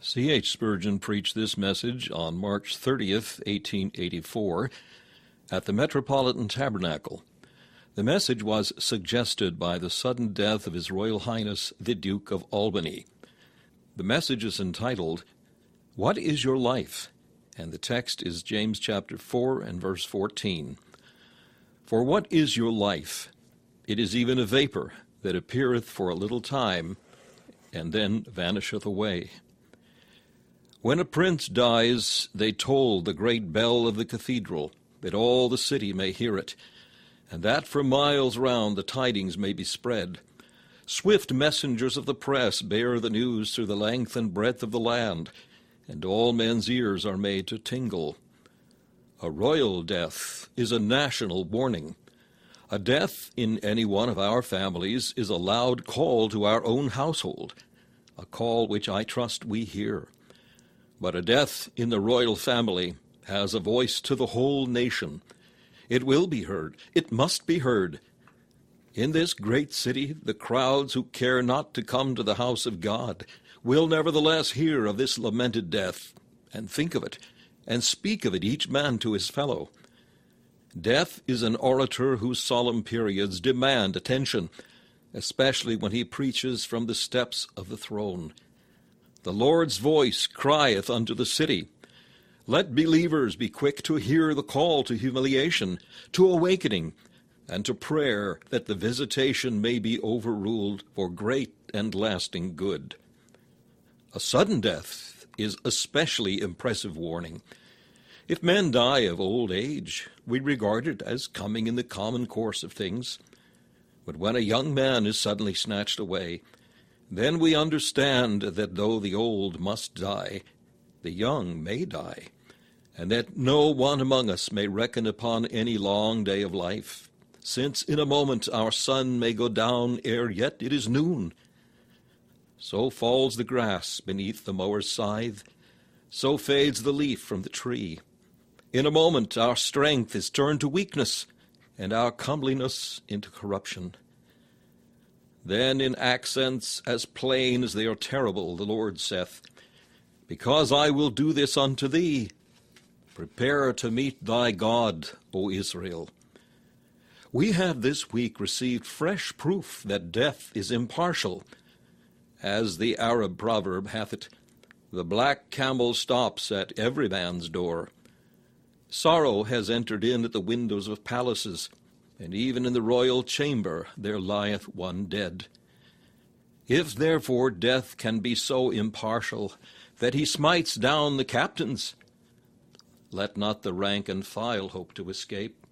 C.H. Spurgeon preached this message on March 30th, 1884, at the Metropolitan Tabernacle. The message was suggested by the sudden death of His Royal Highness the Duke of Albany. The message is entitled, "What is Your Life?" and the text is James chapter 4 and verse 14. "For what is your life? It is even a vapor that appeareth for a little time, and then vanisheth away. When a prince dies, they toll the great bell of the cathedral, that all the city may hear it, and that for miles round the tidings may be spread. Swift messengers of the press bear the news through the length and breadth of the land, and all men's ears are made to tingle. A royal death is a national warning. A death in any one of our families is a loud call to our own household, a call which I trust we hear. But a death in the royal family has a voice to the whole nation. It will be heard. It must be heard. In this great city, the crowds who care not to come to the house of God will nevertheless hear of this lamented death, and think of it, and speak of it each man to his fellow. Death is an orator whose solemn periods demand attention, especially when he preaches from the steps of the throne. The Lord's voice crieth unto the city. Let believers be quick to hear the call to humiliation, to awakening, and to prayer, that the visitation may be overruled for great and lasting good. A sudden death is especially impressive warning. If men die of old age, we regard it as coming in the common course of things. But when a young man is suddenly snatched away, then we understand that though the old must die, the young may die, and that no one among us may reckon upon any long day of life, since in a moment our sun may go down ere yet it is noon. So falls the grass beneath the mower's scythe, so fades the leaf from the tree. In a moment our strength is turned to weakness, and our comeliness into corruption. Then in accents as plain as they are terrible, the Lord saith, Because I will do this unto thee, prepare to meet thy God, O Israel. We have this week received fresh proof that death is impartial. As the Arab proverb hath it, the black camel stops at every man's door. Sorrow has entered in at the windows of palaces, and even in the royal chamber there lieth one dead. If therefore death can be so impartial that he smites down the captains, let not the rank and file hope to escape.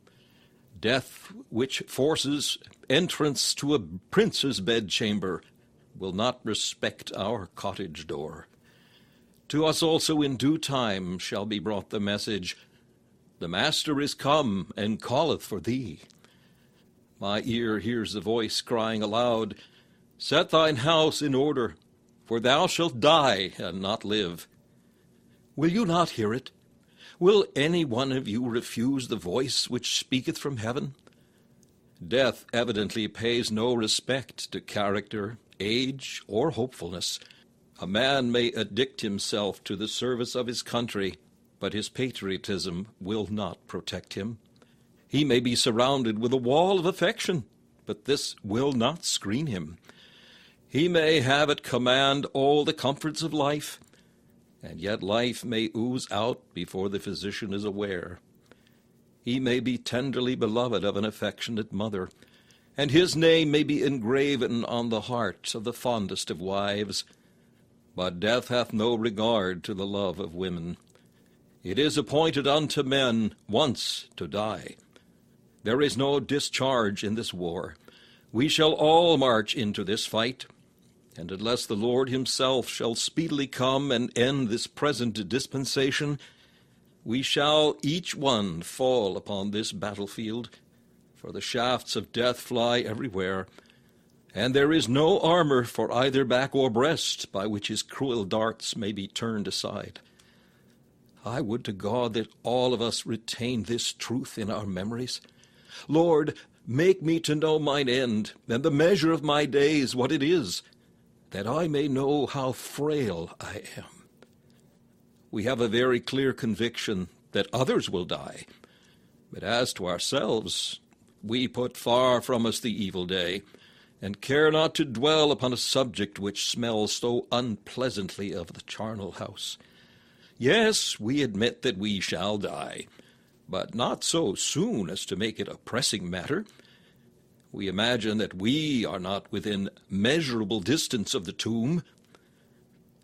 Death, which forces entrance to a prince's bedchamber, will not respect our cottage door. To us also in due time shall be brought the message, The Master is come, and calleth for thee. My ear hears the voice crying aloud, Set thine house in order, for thou shalt die and not live. Will you not hear it? Will any one of you refuse the voice which speaketh from heaven? Death evidently pays no respect to character, age, or hopefulness. A man may addict himself to the service of his country, but his patriotism will not protect him. He may be surrounded with a wall of affection, but this will not screen him. He may have at command all the comforts of life, and yet life may ooze out before the physician is aware. He may be tenderly beloved of an affectionate mother, and his name may be engraven on the heart of the fondest of wives. But death hath no regard to the love of women. It is appointed unto men once to die. There is no discharge in this war. We shall all march into this fight, and unless the Lord himself shall speedily come and end this present dispensation, we shall each one fall upon this battlefield, for the shafts of death fly everywhere, and there is no armor for either back or breast by which his cruel darts may be turned aside. I would to God that all of us retain this truth in our memories. Lord, make me to know mine end, and the measure of my days what it is, that I may know how frail I am. we have a very clear conviction that others will die. But as to ourselves, we put far from us the evil day, and care not to dwell upon a subject which smells so unpleasantly of the charnel house. Yes, we admit that we shall die, but not so soon as to make it a pressing matter. We imagine that we are not within measurable distance of the tomb.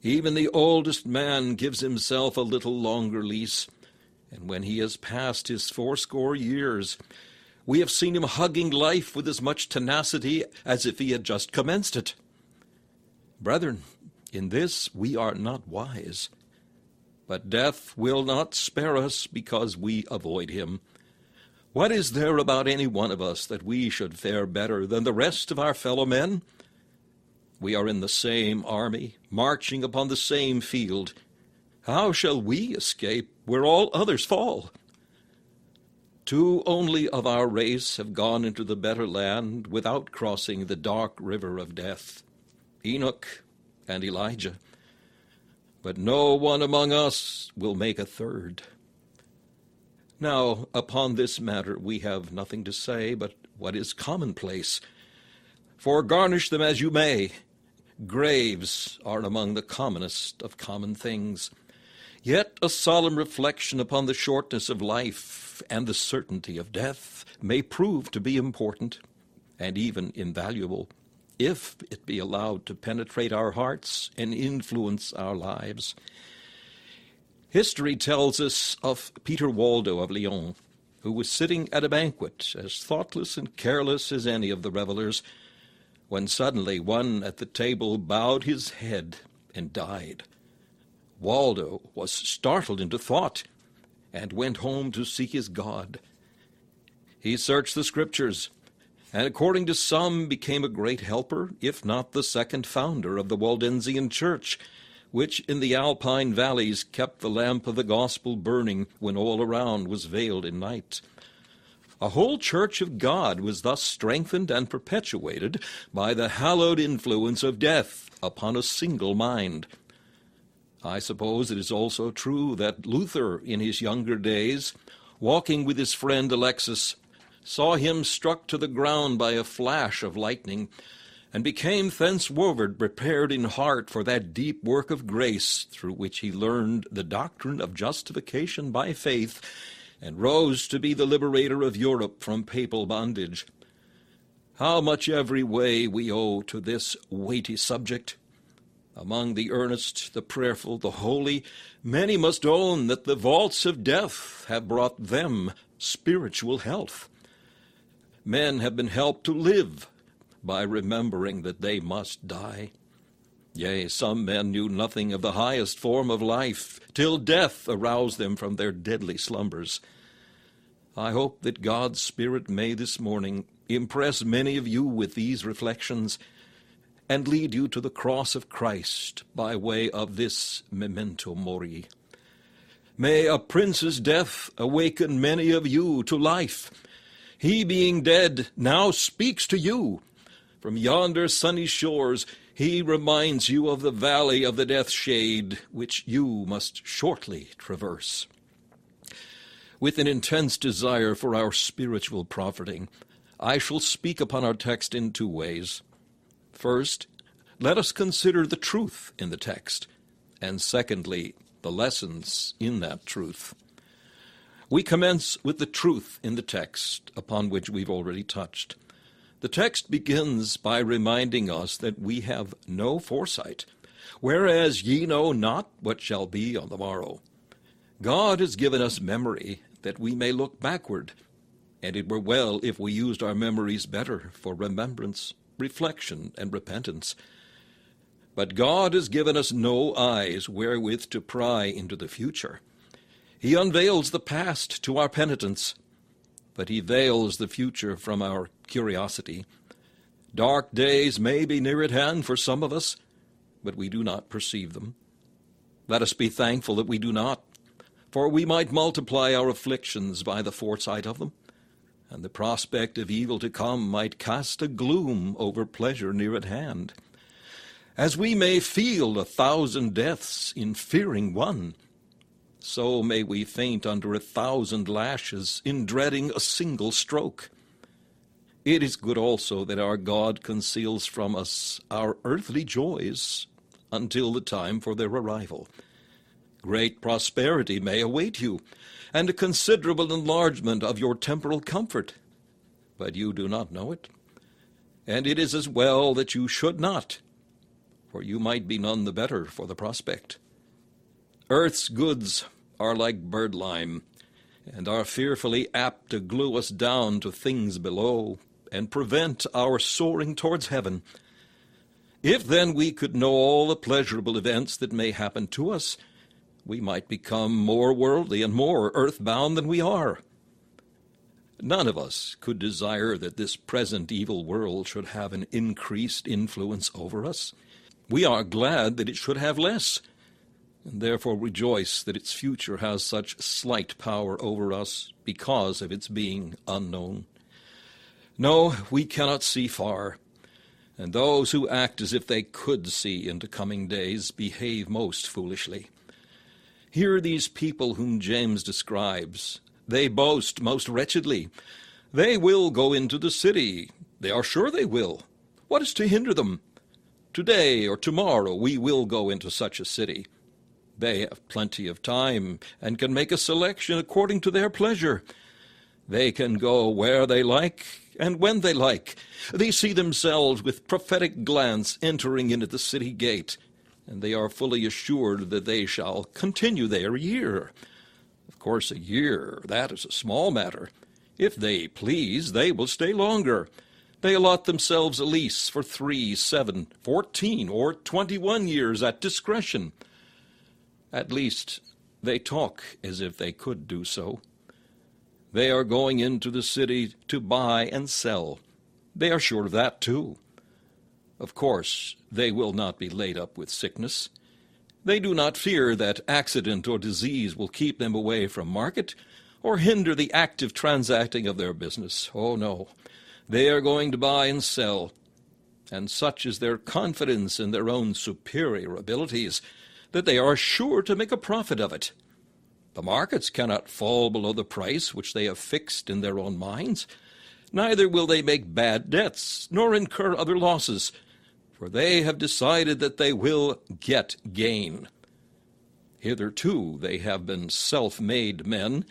Even the oldest man gives himself a little longer lease, and when he has passed his 80 years, we have seen him hugging life with as much tenacity as if he had just commenced it. Brethren, in this we are not wise, but death will not spare us because we avoid him. What is there about any one of us that we should fare better than the rest of our fellow men? We are in the same army, marching upon the same field. How shall we escape where all others fall? 2 only of our race have gone into the better land without crossing the dark river of death, Enoch and Elijah. But no one among us will make a third. Now, upon this matter we have nothing to say but what is commonplace. For garnish them as you may, graves are among the commonest of common things. Yet a solemn reflection upon the shortness of life and the certainty of death may prove to be important and even invaluable, if it be allowed to penetrate our hearts and influence our lives. History tells us of Peter Waldo of Lyon, who was sitting at a banquet, as thoughtless and careless as any of the revelers, when suddenly one at the table bowed his head and died. Waldo was startled into thought and went home to seek his God. He searched the Scriptures, and according to some became a great helper, if not the second founder of the Waldensian Church, which in the Alpine valleys kept the lamp of the gospel burning when all around was veiled in night. A whole church of God was thus strengthened and perpetuated by the hallowed influence of death upon a single mind. I suppose it is also true that Luther, in his younger days, walking with his friend Alexis, saw him struck to the ground by a flash of lightning, and became thenceforward prepared in heart for that deep work of grace through which he learned the doctrine of justification by faith, and rose to be the liberator of Europe from papal bondage. How much every way we owe to this weighty subject! Among the earnest, the prayerful, the holy, many must own that the vaults of death have brought them spiritual health. Men have been helped to live by remembering that they must die. Yea, some men knew nothing of the highest form of life, till death aroused them from their deadly slumbers. I hope that God's Spirit may this morning impress many of you with these reflections, and lead you to the cross of Christ by way of this memento mori. May a prince's death awaken many of you to life. He, being dead, now speaks to you. From yonder sunny shores, he reminds you of the valley of the death shade, which you must shortly traverse. With an intense desire for our spiritual profiting, I shall speak upon our text in 2 ways. First, let us consider the truth in the text, and secondly, the lessons in that truth. We commence with the truth in the text, upon which we've already touched. The text begins by reminding us that we have no foresight, whereas ye know not what shall be on the morrow. God has given us memory that we may look backward, and it were well if we used our memories better for remembrance, reflection, and repentance. But God has given us no eyes wherewith to pry into the future. He unveils the past to our penitence, but he veils the future from our curiosity. Dark days may be near at hand for some of us, but we do not perceive them. Let us be thankful that we do not, for we might multiply our afflictions by the foresight of them, and the prospect of evil to come might cast a gloom over pleasure near at hand. As we may feel 1,000 deaths in fearing one, so may we faint under 1,000 lashes in dreading a single stroke. It is good also that our God conceals from us our earthly joys until the time for their arrival. Great prosperity may await you, and a considerable enlargement of your temporal comfort, but you do not know it. And it is as well that you should not, for you might be none the better for the prospect. Earth's goods are like birdlime, and are fearfully apt to glue us down to things below, and prevent our soaring towards heaven. If then we could know all the pleasurable events that may happen to us, we might become more worldly and more earthbound than we are. None of us could desire that this present evil world should have an increased influence over us. We are glad that it should have less, and therefore rejoice that its future has such slight power over us because of its being unknown. No, we cannot see far, and those who act as if they could see into coming days behave most foolishly. Hear these people whom James describes. They boast most wretchedly. They will go into the city. They are sure they will. What is to hinder them? Today or tomorrow we will go into such a city. They have plenty of time and can make a selection according to their pleasure. They can go where they like and when they like. They see themselves with prophetic glance entering into the city gate, and they are fully assured that they shall continue there a year. Of course, a year, that is a small matter. If they please, they will stay longer. They allot themselves a lease for 3, 7, 14, or 21 years at discretion. At least, they talk as if they could do so. They are going into the city to buy and sell. They are sure of that, too. Of course, they will not be laid up with sickness. They do not fear that accident or disease will keep them away from market or hinder the active transacting of their business. Oh, no. They are going to buy and sell, and such is their confidence in their own superior abilities that they are sure to make a profit of it. The markets cannot fall below the price which they have fixed in their own minds. Neither will they make bad debts, nor incur other losses, for they have decided that they will get gain. Hitherto they have been self-made men,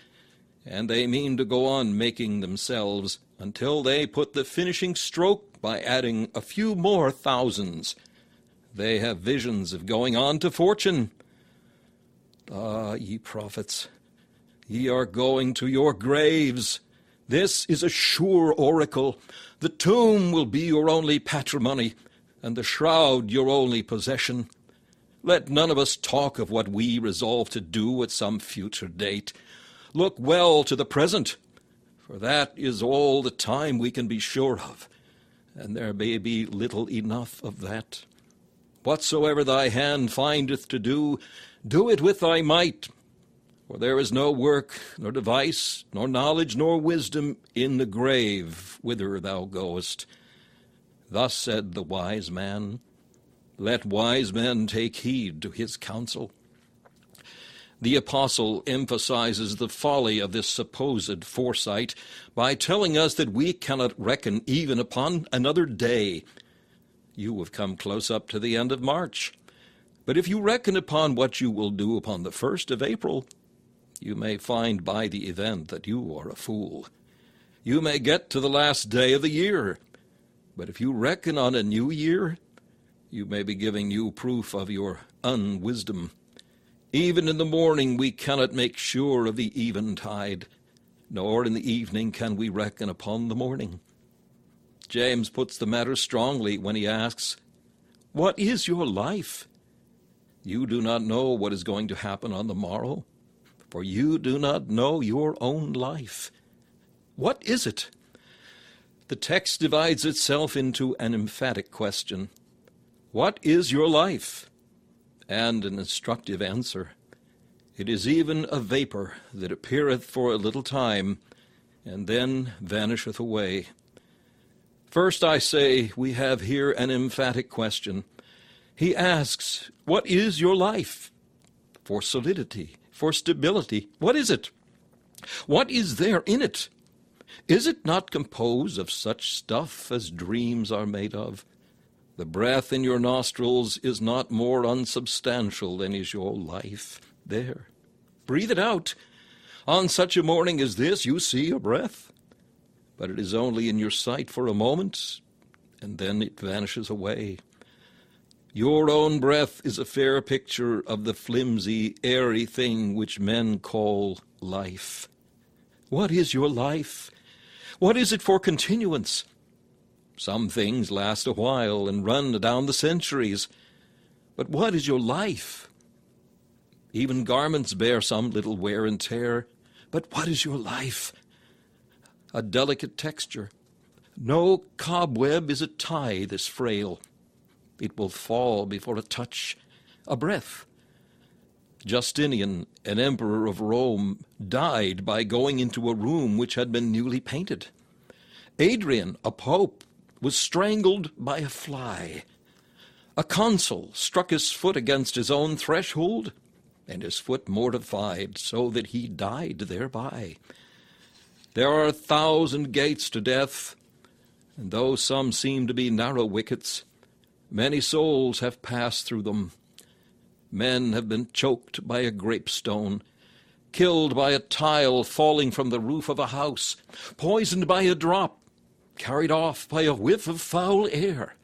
and they mean to go on making themselves until they put the finishing stroke by adding a few more thousands. They have visions of going on to fortune. Ah, ye prophets, ye are going to your graves. This is a sure oracle. The tomb will be your only patrimony, and the shroud your only possession. Let none of us talk of what we resolve to do at some future date. Look well to the present, for that is all the time we can be sure of, and there may be little enough of that. Whatsoever thy hand findeth to do, do it with thy might. For there is no work, nor device, nor knowledge, nor wisdom in the grave whither thou goest. Thus said the wise man. Let wise men take heed to his counsel. The apostle emphasizes the folly of this supposed foresight by telling us that we cannot reckon even upon another day. You have come close up to the end of March. But if you reckon upon what you will do upon the 1st of April, you may find by the event that you are a fool. You may get to the last day of the year, but if you reckon on a new year, you may be giving you proof of your unwisdom. Even in the morning we cannot make sure of the eventide, nor in the evening can we reckon upon the morning. James puts the matter strongly when he asks, "What is your life? You do not know what is going to happen on the morrow, for you do not know your own life. What is it?" The text divides itself into an emphatic question. What is your life? And an instructive answer. It is even a vapor that appeareth for a little time, and then vanisheth away. First, I say, we have here an emphatic question. He asks, what is your life? For solidity for stability. What is it? What is there in it? Is it not composed of such stuff as dreams are made of? The breath in your nostrils is not more unsubstantial than is your life. There, breathe it out. On such a morning as this, you see a breath, but it is only in your sight for a moment, and then it vanishes away. Your own breath is a fair picture of the flimsy, airy thing which men call life. What is your life? What is it for continuance? Some things last a while and run down the centuries. But what is your life? Even garments bear some little wear and tear. But what is your life? A delicate texture. No cobweb is a tie this frail. It will fall before a touch, a breath. Justinian, an emperor of Rome, died by going into a room which had been newly painted. Adrian, a pope, was strangled by a fly. A consul struck his foot against his own threshold, and his foot mortified, so that he died thereby. There are 1,000 gates to death, and though some seem to be narrow wickets, many souls have passed through them. Men have been choked by a grapestone, killed by a tile falling from the roof of a house, poisoned by a drop, carried off by a whiff of foul air.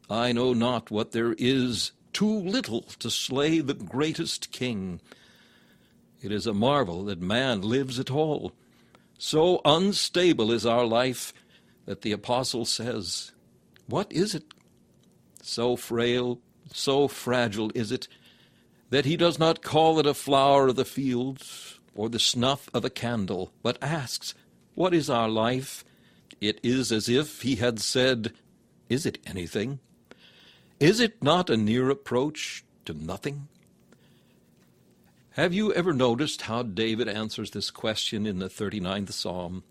I know not what there is too little to slay the greatest king. It is a marvel that man lives at all. So unstable is our life that the apostle says, what is it? So frail, so fragile is it, that he does not call it a flower of the fields or the snuff of a candle, but asks, what is our life? It is as if he had said, is it anything? Is it not a near approach to nothing? Have you ever noticed how David answers this question in the 39th Psalm?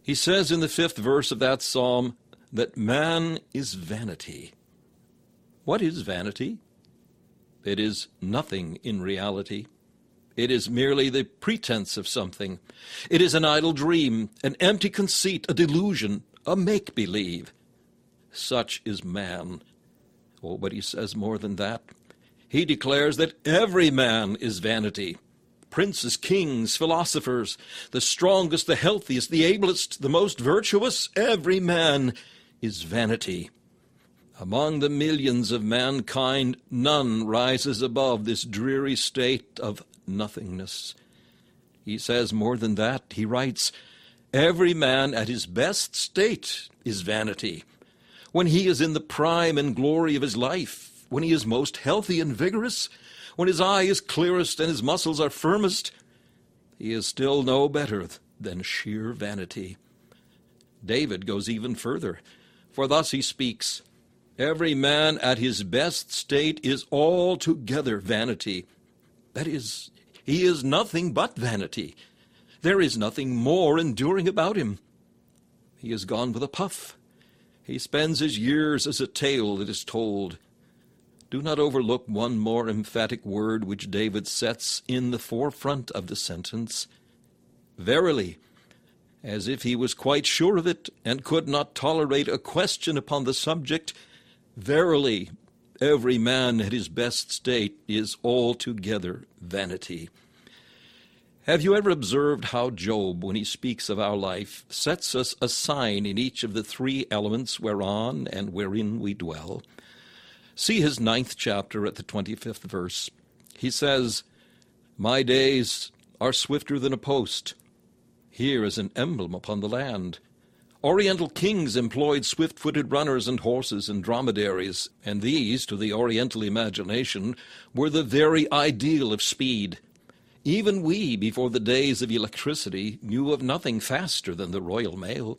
He says in the 5th verse of that psalm that man is vanity. What is vanity? It is nothing in reality. It is merely the pretense of something. It is an idle dream, an empty conceit, a delusion, a make-believe. Such is man. Oh, but he says more than that. He declares that every man is vanity. Princes, kings, philosophers, the strongest, the healthiest, the ablest, the most virtuous, every man is vanity. Among the millions of mankind, none rises above this dreary state of nothingness. He says more than that. He writes, every man at his best state is vanity. When he is in the prime and glory of his life, when he is most healthy and vigorous, when his eye is clearest and his muscles are firmest, he is still no better than sheer vanity. David goes even further, for thus he speaks, every man at his best state is altogether vanity. That is, he is nothing but vanity. There is nothing more enduring about him. He is gone with a puff. He spends his years as a tale that is told. Do not overlook one more emphatic word which David sets in the forefront of the sentence. Verily, as if he was quite sure of it and could not tolerate a question upon the subject, verily, every man at his best state is altogether vanity. Have you ever observed how Job, when he speaks of our life, sets us a sign in each of the 3 elements whereon and wherein we dwell? See his 9th chapter at the 25th verse. He says, my days are swifter than a post. Here is an emblem upon the land. Oriental kings employed swift-footed runners and horses and dromedaries, and these, to the Oriental imagination, were the very ideal of speed. Even we, before the days of electricity, knew of nothing faster than the Royal Mail.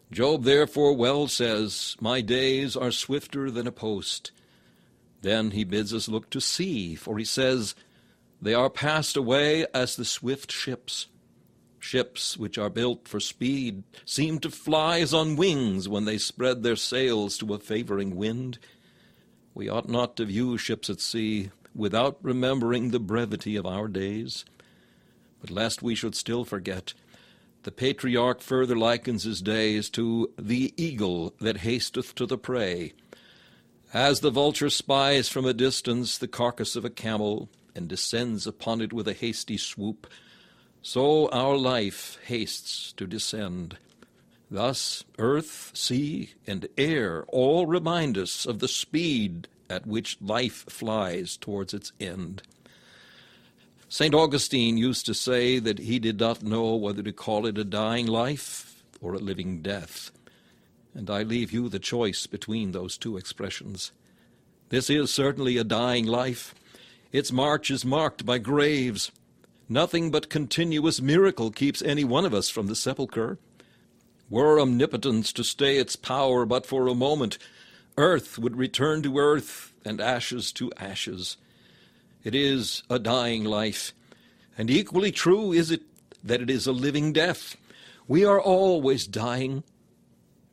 Job therefore well says, my days are swifter than a post. Then he bids us look to sea, for he says, they are passed away as the swift ships. Ships which are built for speed seem to fly as on wings when they spread their sails to a favoring wind. We ought not to view ships at sea without remembering the brevity of our days. But lest we should still forget, the patriarch further likens his days to the eagle that hasteth to the prey. As the vulture spies from a distance the carcass of a camel, and descends upon it with a hasty swoop, so our life hastes to descend. Thus earth, sea, and air all remind us of the speed at which life flies towards its end. St. Augustine used to say that he did not know whether to call it a dying life or a living death, and I leave you the choice between those two expressions. This is certainly a dying life. Its march is marked by graves. Nothing but continuous miracle keeps any one of us from the sepulchre. Were omnipotence to stay its power but for a moment, earth would return to earth and ashes to ashes. It is a dying life, and equally true is it that it is a living death. We are always dying.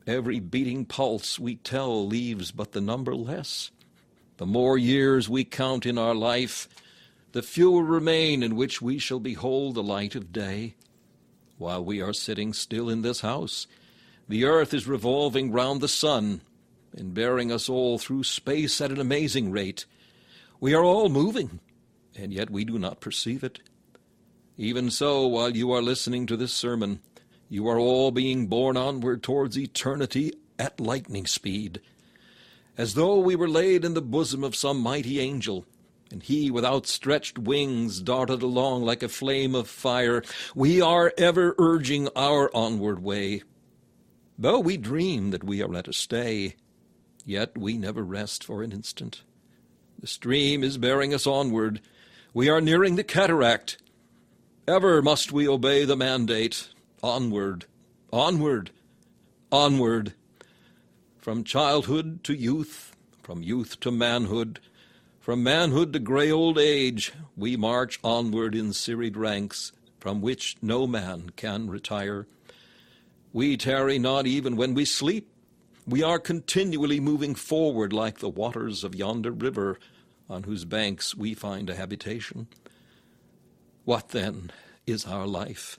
Every beating pulse we tell leaves but the number less. The more years we count in our life, the fewer remain in which we shall behold the light of day. While we are sitting still in this house, the earth is revolving round the sun and bearing us all through space at an amazing rate. We are all moving, and yet we do not perceive it. Even so, while you are listening to this sermon, you are all being borne onward towards eternity at lightning speed, as though we were laid in the bosom of some mighty angel, and he with outstretched wings darted along like a flame of fire. We are ever urging our onward way. Though we dream that we are at a stay, yet we never rest for an instant. The stream is bearing us onward. We are nearing the cataract. Ever must we obey the mandate. Onward, onward, onward. From childhood to youth, from youth to manhood, from manhood to gray old age, we march onward in serried ranks, from which no man can retire. We tarry not even when we sleep. We are continually moving forward like the waters of yonder river, on whose banks we find a habitation. What, then, is our life?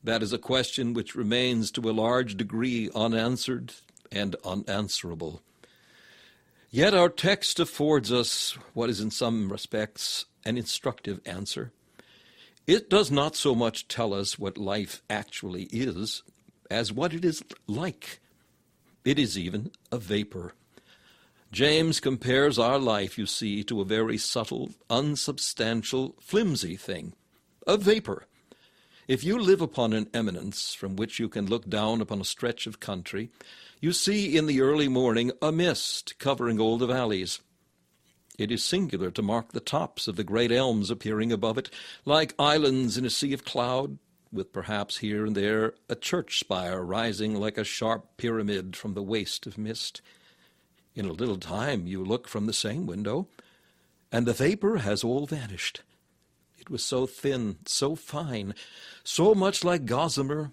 That is a question which remains to a large degree unanswered and unanswerable. Yet our text affords us what is in some respects an instructive answer. It does not so much tell us what life actually is as what it is like. It is even a vapor. James compares our life, you see, to a very subtle, unsubstantial, flimsy thing, a vapor. If you live upon an eminence from which you can look down upon a stretch of country, you see in the early morning a mist covering all the valleys. It is singular to mark the tops of the great elms appearing above it, like islands in a sea of cloud, with perhaps here and there a church spire rising like a sharp pyramid from the waste of mist. In a little time you look from the same window, and the vapor has all vanished. It was so thin, so fine, so much like gossamer,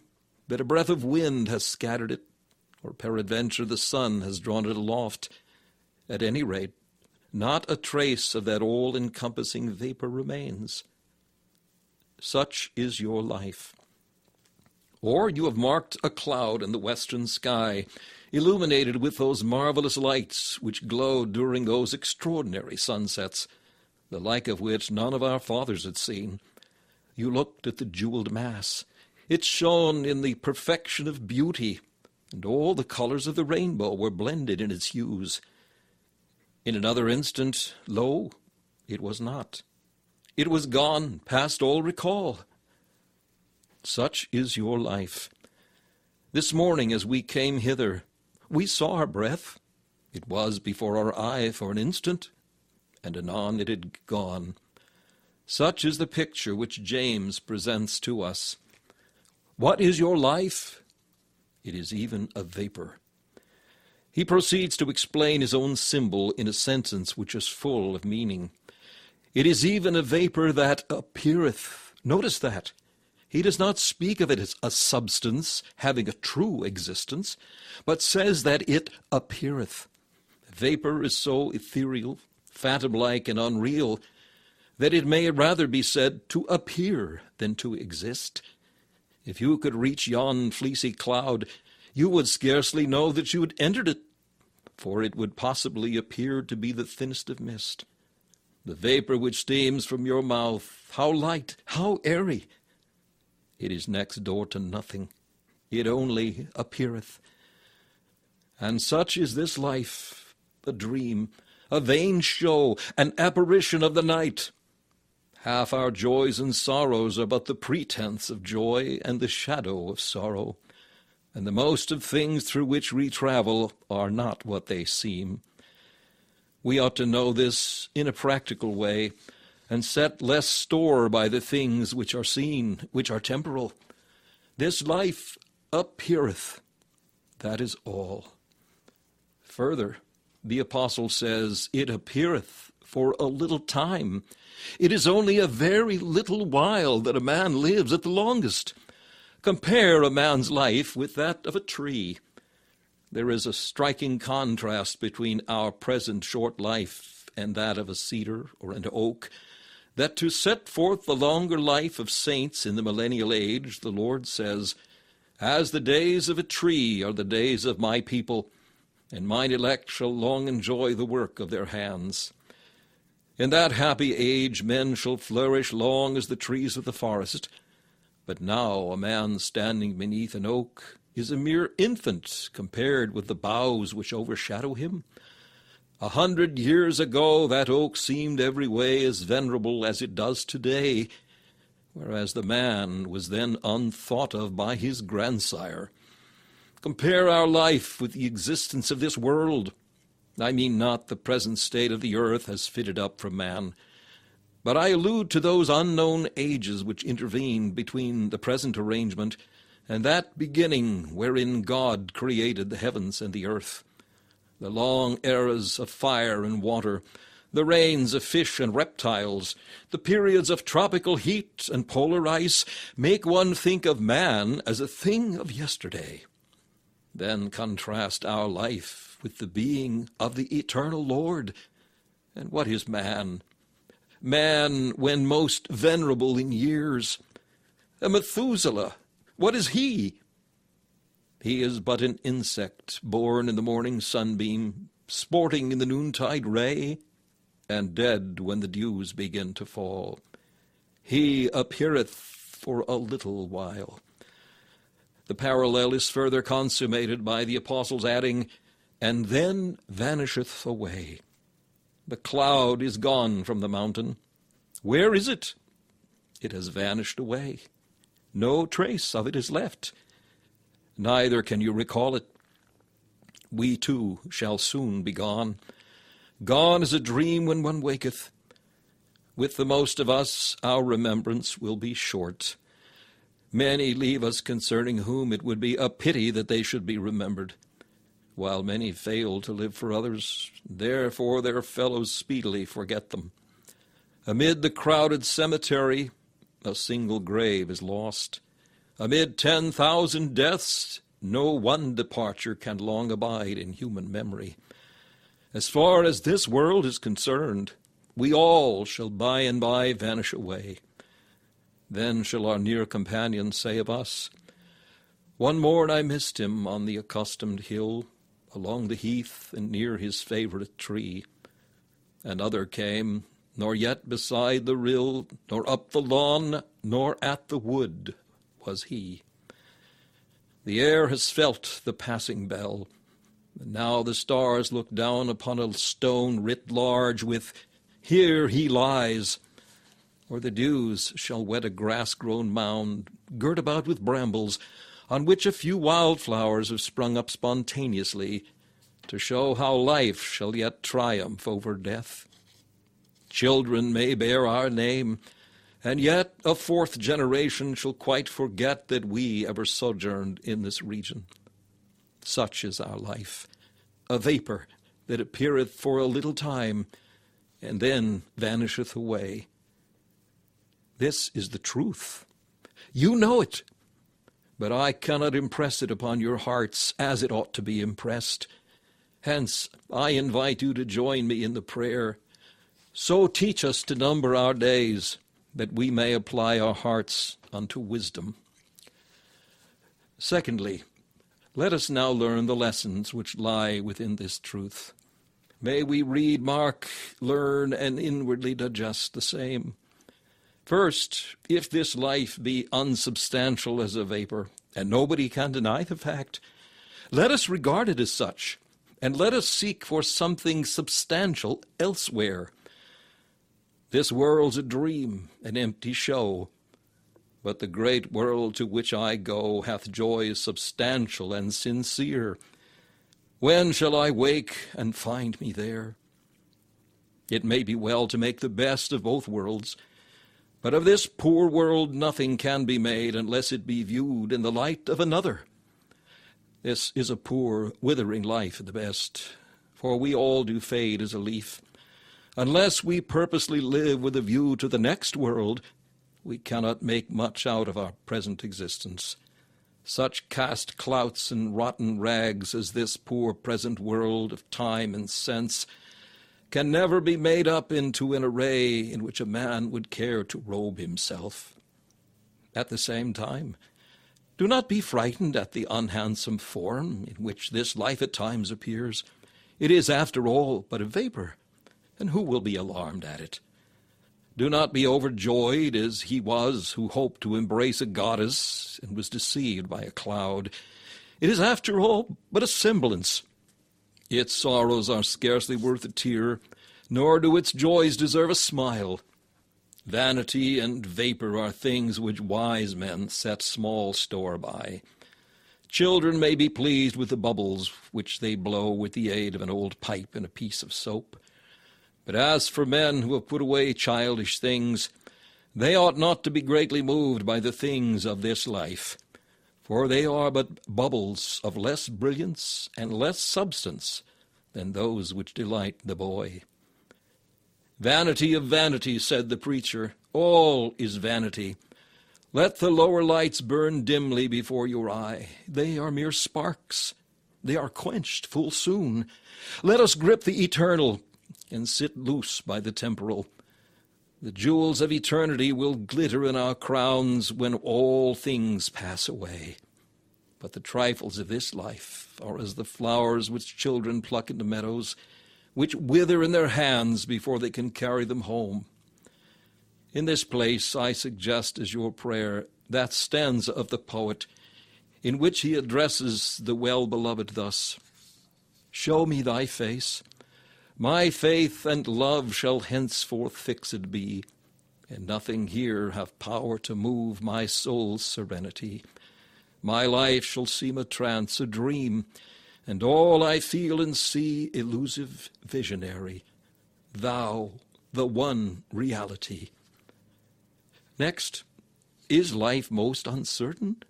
that a breath of wind has scattered it, or peradventure the sun has drawn it aloft. At any rate, not a trace of that all-encompassing vapor remains. Such is your life. Or you have marked a cloud in the western sky, illuminated with those marvelous lights which glowed during those extraordinary sunsets, the like of which none of our fathers had seen. You looked at the jeweled mass. It shone in the perfection of beauty, and all the colors of the rainbow were blended in its hues. In another instant, lo, it was not. It was gone, past all recall. Such is your life. This morning as we came hither, we saw our breath. It was before our eye for an instant, and anon it had gone. Such is the picture which James presents to us. What is your life? It is even a vapor. He proceeds to explain his own symbol in a sentence which is full of meaning. It is even a vapor that appeareth. Notice that. He does not speak of it as a substance having a true existence, but says that it appeareth. Vapor is so ethereal, phantom-like and unreal, that it may rather be said to appear than to exist. If you could reach yon fleecy cloud, you would scarcely know that you had entered it, for it would possibly appear to be the thinnest of mist. The vapor which steams from your mouth, how light, how airy! It is next door to nothing. It only appeareth. And such is this life, a dream, a vain show, an apparition of the night. Half our joys and sorrows are but the pretense of joy and the shadow of sorrow, and the most of things through which we travel are not what they seem. We ought to know this in a practical way, and set less store by the things which are seen, which are temporal. This life appeareth, that is all. Further, the apostle says, it appeareth for a little time. It is only a very little while that a man lives at the longest. Compare a man's life with that of a tree. There is a striking contrast between our present short life and that of a cedar or an oak, that to set forth the longer life of saints in the millennial age, the Lord says, as the days of a tree are the days of my people, and mine elect shall long enjoy the work of their hands. In that happy age men shall flourish long as the trees of the forest. But now a man standing beneath an oak is a mere infant compared with the boughs which overshadow him. 100 years ago that oak seemed every way as venerable as it does today, whereas the man was then unthought of by his grandsire. Compare our life with the existence of this world. I mean not the present state of the earth as fitted up for man, but I allude to those unknown ages which intervened between the present arrangement and that beginning wherein God created the heavens and the earth. The long eras of fire and water, the reigns of fish and reptiles, the periods of tropical heat and polar ice make one think of man as a thing of yesterday. Then contrast our life with the being of the eternal Lord. And what is man? Man, when most venerable in years. A Methuselah, what is he? He is but an insect born in the morning sunbeam, sporting in the noontide ray, and dead when the dews begin to fall. He appeareth for a little while. The parallel is further consummated by the apostles adding, and then vanisheth away. The cloud is gone from the mountain. Where is it? It has vanished away. No trace of it is left. Neither can you recall it. We too shall soon be gone. Gone as a dream when one waketh. With the most of us, our remembrance will be short. Many leave us concerning whom it would be a pity that they should be remembered, while many fail to live for others. Therefore their fellows speedily forget them. Amid the crowded cemetery, a single grave is lost. Amid 10,000 deaths, no one departure can long abide in human memory. As far as this world is concerned, we all shall by and by vanish away. Then shall our near companions say of us, one morn I missed him on the accustomed hill, along the heath and near his favourite tree. Another came, nor yet beside the rill, nor up the lawn, nor at the wood was he. The air has felt the passing bell, and now the stars look down upon a stone writ large with, Here he lies, or the dews shall wet a grass-grown mound, girt about with brambles, on which a few wildflowers have sprung up spontaneously, to show how life shall yet triumph over death. Children may bear our name, and yet a fourth generation shall quite forget that we ever sojourned in this region. Such is our life, a vapor that appeareth for a little time, and then vanisheth away. This is the truth. You know it, but I cannot impress it upon your hearts as it ought to be impressed. Hence, I invite you to join me in the prayer, So teach us to number our days, that we may apply our hearts unto wisdom. Secondly, let us now learn the lessons which lie within this truth. May we read, mark, learn, and inwardly digest the same. First, if this life be unsubstantial as a vapor, and nobody can deny the fact, let us regard it as such, and let us seek for something substantial elsewhere. This world's a dream, an empty show, but the great world to which I go hath joys substantial and sincere. When shall I wake and find me there? It may be well to make the best of both worlds, but of this poor world nothing can be made unless it be viewed in the light of another. This is a poor, withering life at the best, for we all do fade as a leaf. Unless we purposely live with a view to the next world, we cannot make much out of our present existence. Such cast clouts and rotten rags as this poor present world of time and sense can never be made up into an array in which a man would care to robe himself. At the same time, do not be frightened at the unhandsome form in which this life at times appears. It is, after all, but a vapor, and who will be alarmed at it? Do not be overjoyed as he was who hoped to embrace a goddess and was deceived by a cloud. It is, after all, but a semblance. Its sorrows are scarcely worth a tear, nor do its joys deserve a smile. Vanity and vapor are things which wise men set small store by. Children may be pleased with the bubbles which they blow with the aid of an old pipe and a piece of soap. But as for men who have put away childish things, they ought not to be greatly moved by the things of this life, for they are but bubbles of less brilliance and less substance than those which delight the boy. Vanity of vanities, said the preacher, all is vanity. Let the lower lights burn dimly before your eye. They are mere sparks. They are quenched full soon. Let us grip the eternal and sit loose by the temporal. The jewels of eternity will glitter in our crowns when all things pass away. But the trifles of this life are as the flowers which children pluck in the meadows, which wither in their hands before they can carry them home. In this place I suggest as your prayer that stanza of the poet in which he addresses the well-beloved thus: Show me thy face, my faith and love shall henceforth fixed be, and nothing here have power to move my soul's serenity. My life shall seem a trance, a dream, and all I feel and see elusive, visionary. Thou, the one reality. Next, is life most uncertain?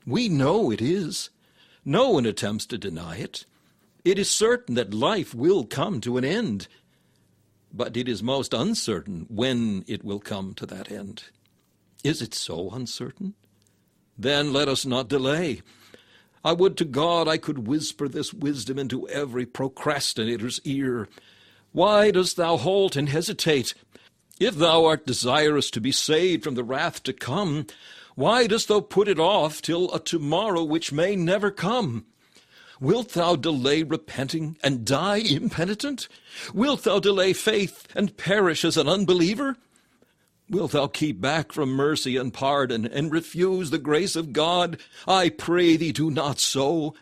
We know it is. No one attempts to deny it. It is certain that life will come to an end, but it is most uncertain when it will come to that end. Is it so uncertain? Then let us not delay. I would to God I could whisper this wisdom into every procrastinator's ear. Why dost thou halt and hesitate? If thou art desirous to be saved from the wrath to come, why dost thou put it off till a tomorrow which may never come? Wilt thou delay repenting and die impenitent? Wilt thou delay faith and perish as an unbeliever? Wilt thou keep back from mercy and pardon and refuse the grace of God? I pray thee, do not so.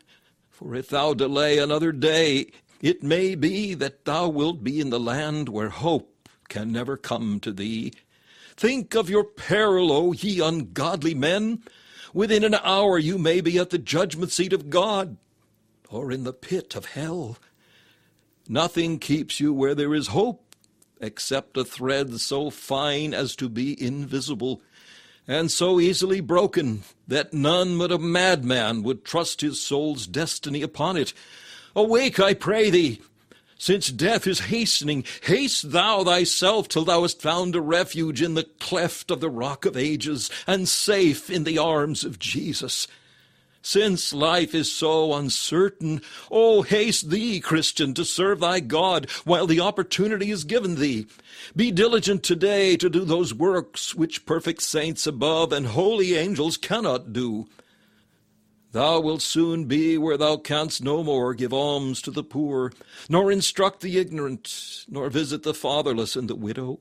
For if thou delay another day, it may be that thou wilt be in the land where hope can never come to thee. Think of your peril, O ye ungodly men. Within an hour you may be at the judgment seat of God, or in the pit of hell. Nothing keeps you where there is hope, except a thread so fine as to be invisible, and so easily broken that none but a madman would trust his soul's destiny upon it. Awake, I pray thee! Since death is hastening, haste thou thyself till thou hast found a refuge in the cleft of the rock of ages, and safe in the arms of Jesus. Since life is so uncertain, oh, haste thee, Christian, to serve thy God while the opportunity is given thee. Be diligent today to do those works which perfect saints above and holy angels cannot do. Thou wilt soon be where thou canst no more give alms to the poor, nor instruct the ignorant, nor visit the fatherless and the widow.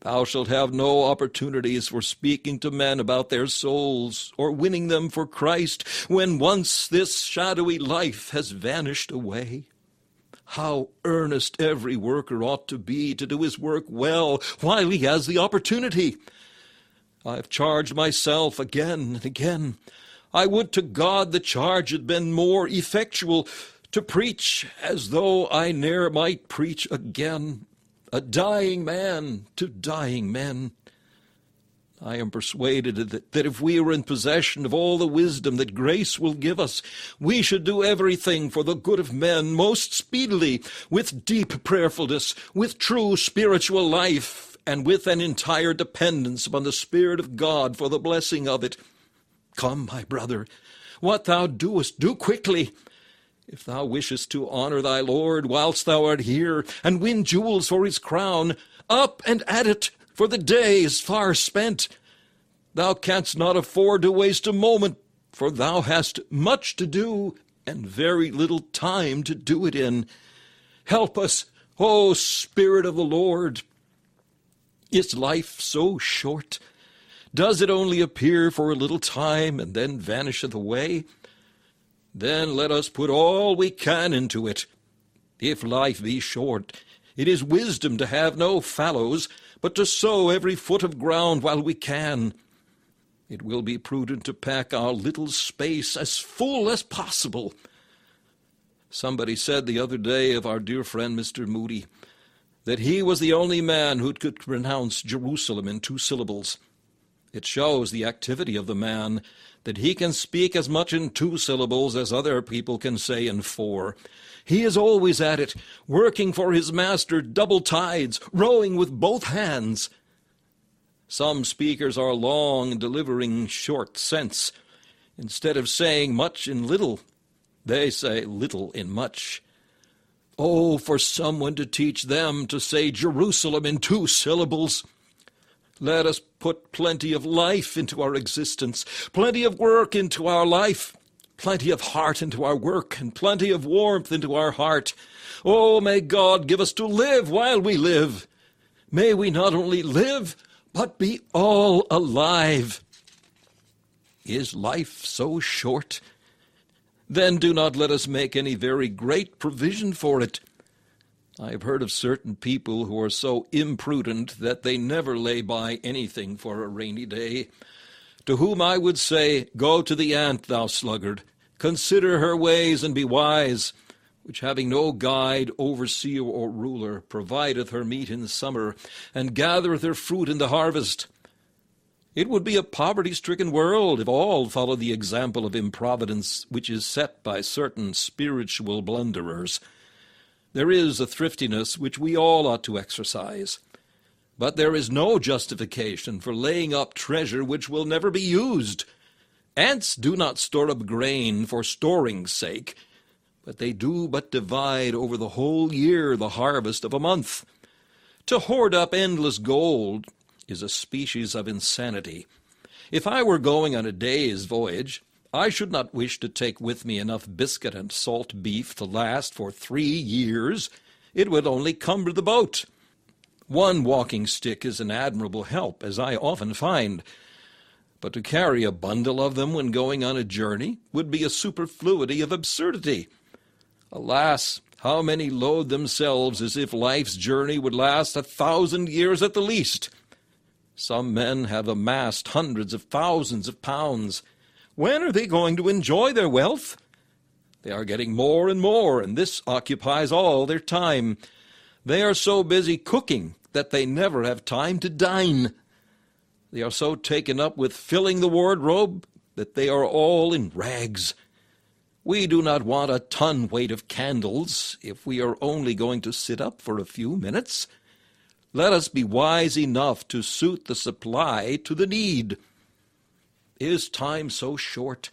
Thou shalt have no opportunities for speaking to men about their souls, or winning them for Christ, when once this shadowy life has vanished away. How earnest every worker ought to be to do his work well while he has the opportunity. I have charged myself again and again. I would to God the charge had been more effectual, to preach as though I ne'er might preach again, a dying man to dying men. I am persuaded that if we were in possession of all the wisdom that grace will give us, we should do everything for the good of men most speedily, with deep prayerfulness, with true spiritual life, and with an entire dependence upon the Spirit of God for the blessing of it. Come, my brother, what thou doest, do quickly. If thou wishest to honor thy Lord whilst thou art here, and win jewels for his crown, up and at it, for the day is far spent. Thou canst not afford to waste a moment, for thou hast much to do, and very little time to do it in. Help us, O Spirit of the Lord. Is life so short? Does it only appear for a little time, and then vanisheth away? Then let us put all we can into it. If life be short, it is wisdom to have no fallows, but to sow every foot of ground while we can. It will be prudent to pack our little space as full as possible. Somebody said the other day of our dear friend Mr. Moody that he was the only man who could pronounce Jerusalem in 2 syllables. It shows the activity of the man that he can speak as much in 2 syllables as other people can say in 4. He is always at it, working for his master double tides, rowing with both hands. Some speakers are long in delivering short sense. Instead of saying much in little, they say little in much. Oh, for someone to teach them to say Jerusalem in 2 syllables. Let us put plenty of life into our existence, plenty of work into our life, plenty of heart into our work, and plenty of warmth into our heart. Oh, may God give us to live while we live. May we not only live, but be all alive. Is life so short? Then do not let us make any very great provision for it. I have heard of certain people who are so imprudent that they never lay by anything for a rainy day, to whom I would say, Go to the ant, thou sluggard, consider her ways and be wise, which having no guide, overseer, or ruler, provideth her meat in summer, and gathereth her fruit in the harvest. It would be a poverty-stricken world if all followed the example of improvidence which is set by certain spiritual blunderers. There is a thriftiness which we all ought to exercise, but there is no justification for laying up treasure which will never be used. Ants do not store up grain for storing's sake, but they do but divide over the whole year the harvest of a month. To hoard up endless gold is a species of insanity. If I were going on a day's voyage, I should not wish to take with me enough biscuit and salt beef to last for 3 years. It would only cumber the boat. One walking stick is an admirable help, as I often find, but to carry a bundle of them when going on a journey would be a superfluity of absurdity. Alas, how many load themselves as if life's journey would last 1,000 years at the least. Some men have amassed hundreds of thousands of pounds. When are they going to enjoy their wealth? They are getting more and more, and this occupies all their time. They are so busy cooking that they never have time to dine. They are so taken up with filling the wardrobe that they are all in rags. We do not want a ton weight of candles if we are only going to sit up for a few minutes. Let us be wise enough to suit the supply to the need. Is time so short?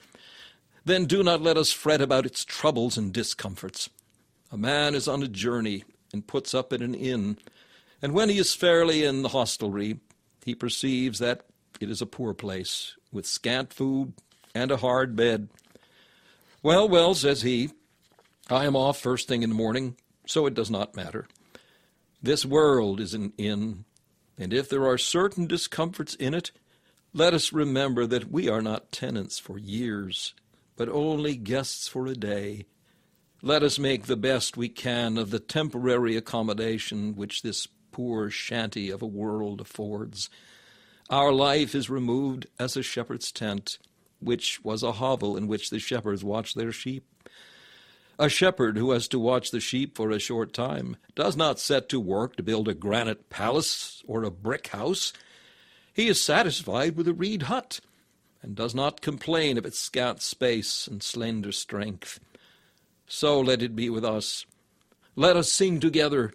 then do not let us fret about its troubles and discomforts. A man is on a journey and puts up at an inn, and when he is fairly in the hostelry, he perceives that it is a poor place, with scant food and a hard bed. Well, well, says he, I am off first thing in the morning, so it does not matter. This world is an inn, and if there are certain discomforts in it, let us remember that we are not tenants for years, but only guests for a day. Let us make the best we can of the temporary accommodation which this poor shanty of a world affords. Our life is removed as a shepherd's tent, which was a hovel in which the shepherds watched their sheep. A shepherd who has to watch the sheep for a short time does not set to work to build a granite palace or a brick house. He is satisfied with a reed hut, and does not complain of its scant space and slender strength. So let it be with us. Let us sing together.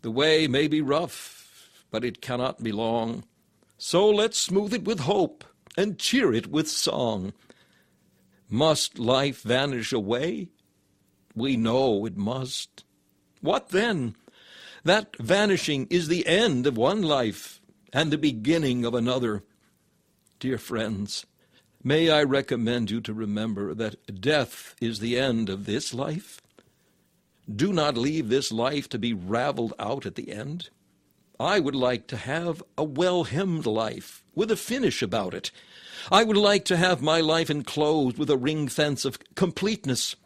The way may be rough, but it cannot be long. So let's smooth it with hope and cheer it with song. Must life vanish away? We know it must. What then? That vanishing is the end of one life and the beginning of another. Dear friends, may I recommend you to remember that death is the end of this life. Do not leave this life to be raveled out at the end. I would like to have a well-hemmed life with a finish about it. I would like to have my life enclosed with a ring fence of completeness.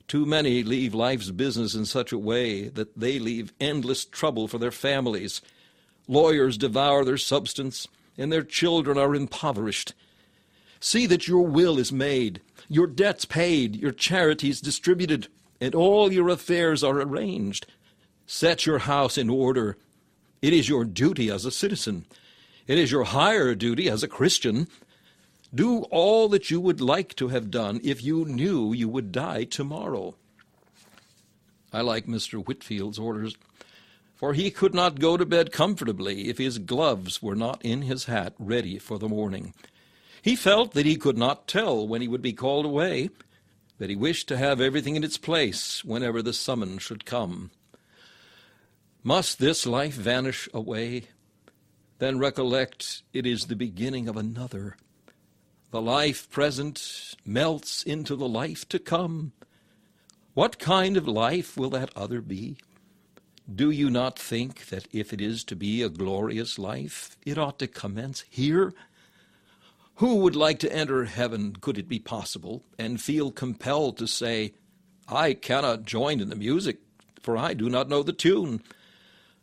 Too many leave life's business in such a way that they leave endless trouble for their families. Lawyers devour their substance, and their children are impoverished. See that your will is made, your debts paid, your charities distributed, and all your affairs are arranged. Set your house in order. It is your duty as a citizen. It is your higher duty as a Christian. Do all that you would like to have done if you knew you would die tomorrow. I like Mr. Whitfield's orders, for he could not go to bed comfortably if his gloves were not in his hat ready for the morning. He felt that he could not tell when he would be called away, that he wished to have everything in its place whenever the summons should come. Must this life vanish away? Then recollect it is the beginning of another. The life present melts into the life to come. What kind of life will that other be? Do you not think that if it is to be a glorious life, it ought to commence here? Who would like to enter heaven, could it be possible, and feel compelled to say, I cannot join in the music, for I do not know the tune.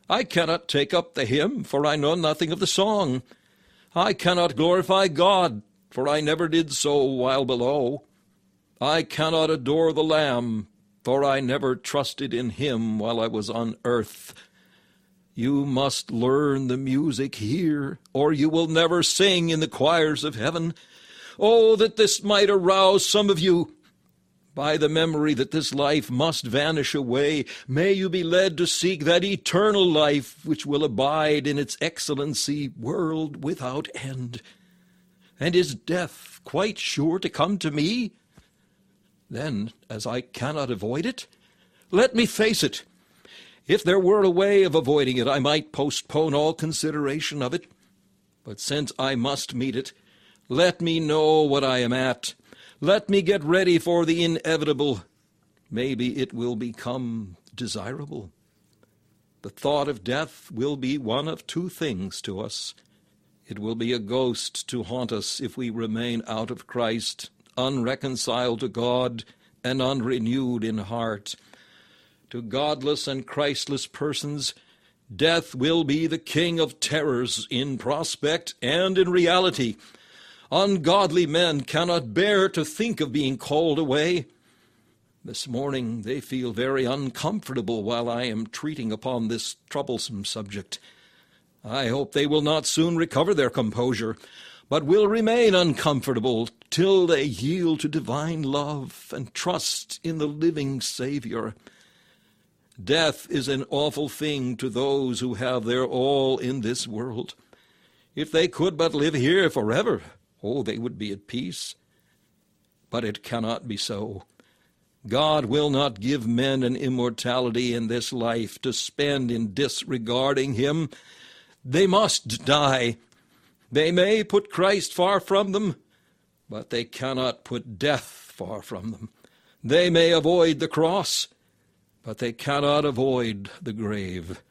I cannot take up the hymn, for I know nothing of the song. I cannot glorify God, for I never did so while below. I cannot adore the Lamb, for I never trusted in him while I was on earth. You must learn the music here, or you will never sing in the choirs of heaven. Oh, that this might arouse some of you. By the memory that this life must vanish away, may you be led to seek that eternal life which will abide in its excellency, world without end. And is death quite sure to come to me? Then, as I cannot avoid it, let me face it. If there were a way of avoiding it, I might postpone all consideration of it. But since I must meet it, let me know what I am at. Let me get ready for the inevitable. Maybe it will become desirable. The thought of death will be one of two things to us. It will be a ghost to haunt us if we remain out of Christ, unreconciled to God and unrenewed in heart. To godless and Christless persons, death will be the king of terrors in prospect and in reality. Ungodly men cannot bear to think of being called away. This morning they feel very uncomfortable while I am treating upon this troublesome subject. I hope they will not soon recover their composure, but will remain uncomfortable till they yield to divine love and trust in the living Savior. Death is an awful thing to those who have their all in this world. If they could but live here forever, oh, they would be at peace. but it cannot be so. God will not give men an immortality in this life to spend in disregarding him. They must die. They may put Christ far from them, but they cannot put death far from them. They may avoid the cross, but they cannot avoid the grave.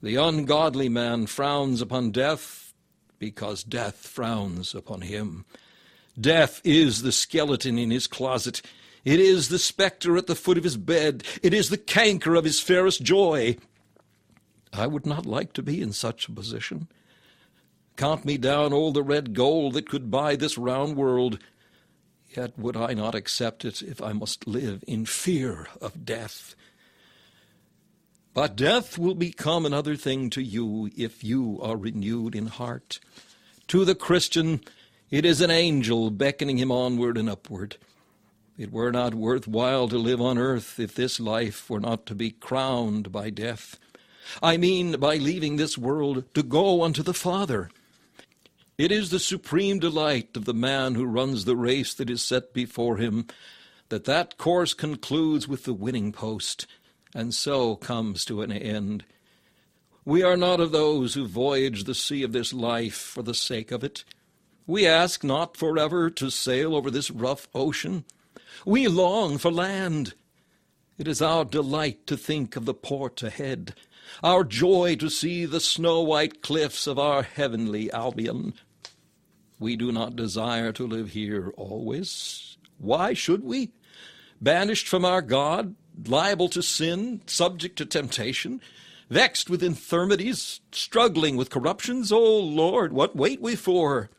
The ungodly man frowns upon death because death frowns upon him. Death is the skeleton in his closet. It is the specter at the foot of his bed. It is the canker of his fairest joy. I would not like to be in such a position. Count me down all the red gold that could buy this round world, yet would I not accept it if I must live in fear of death. But death will become another thing to you if you are renewed in heart. To the Christian, it is an angel beckoning him onward and upward. It were not worth while to live on earth if this life were not to be crowned by death. I mean by leaving this world to go unto the Father. It is the supreme delight of the man who runs the race that is set before him, that course concludes with the winning post, and so comes to an end. We are not of those who voyage the sea of this life for the sake of it. We ask not forever to sail over this rough ocean. We long for land. It is our delight to think of the port ahead, our joy to see the snow-white cliffs of our heavenly Albion. We do not desire to live here always. Why should we? Banished from our God, liable to sin, subject to temptation, vexed with infirmities, struggling with corruptions, O Lord, what wait we for?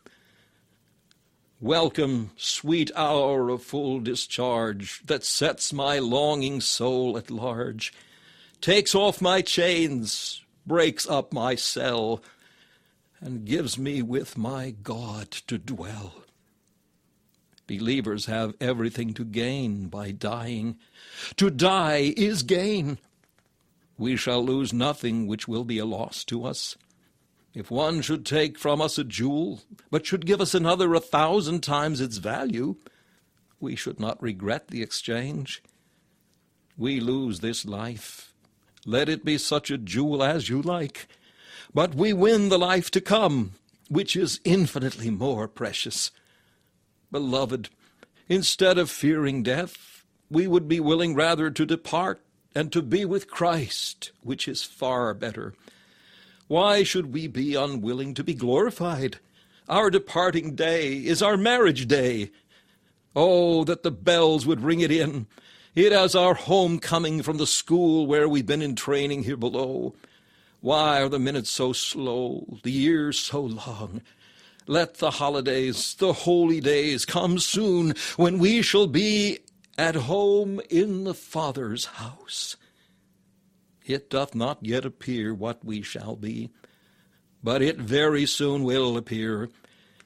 Welcome, sweet hour of full discharge, that sets my longing soul at large, takes off my chains, breaks up my cell, and gives me with my God to dwell. Believers have everything to gain by dying. To die is gain. We shall lose nothing which will be a loss to us. If one should take from us a jewel, but should give us another 1,000 times its value, we should not regret the exchange. We lose this life. Let it be such a jewel as you like. But we win the life to come, which is infinitely more precious. Beloved, instead of fearing death, we would be willing rather to depart and to be with Christ, which is far better. Why should we be unwilling to be glorified? Our departing day is our marriage day. Oh, that the bells would ring it in. It is our homecoming from the school where we've been in training here below. Why are the minutes so slow, the years so long? Let the holidays, the holy days come soon, when we shall be at home in the Father's house. It doth not yet appear what we shall be, but it very soon will appear,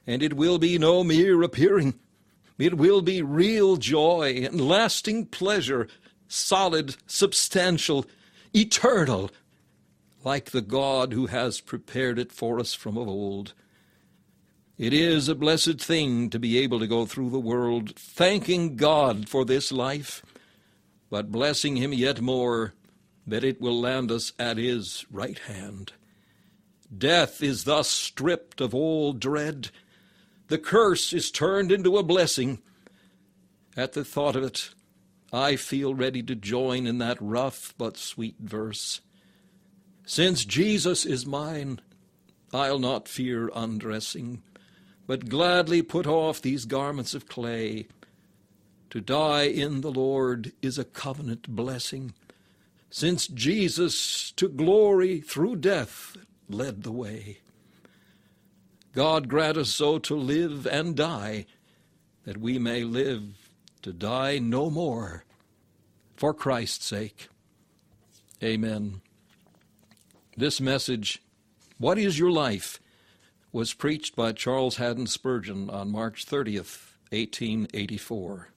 and it will be no mere appearing. It will be real joy and lasting pleasure, solid, substantial, eternal, like the God who has prepared it for us from of old. It is a blessed thing to be able to go through the world thanking God for this life, but blessing him yet more that it will land us at his right hand. Death is thus stripped of all dread. The curse is turned into a blessing. At the thought of it, I feel ready to join in that rough but sweet verse. Since Jesus is mine, I'll not fear undressing, but gladly put off these garments of clay. To die in the Lord is a covenant blessing, since Jesus to glory through death led the way. God grant us so to live and die, that we may live to die no more, for Christ's sake. Amen. This message, What is Your Life?, was preached by Charles Haddon Spurgeon on March 30th, 1884.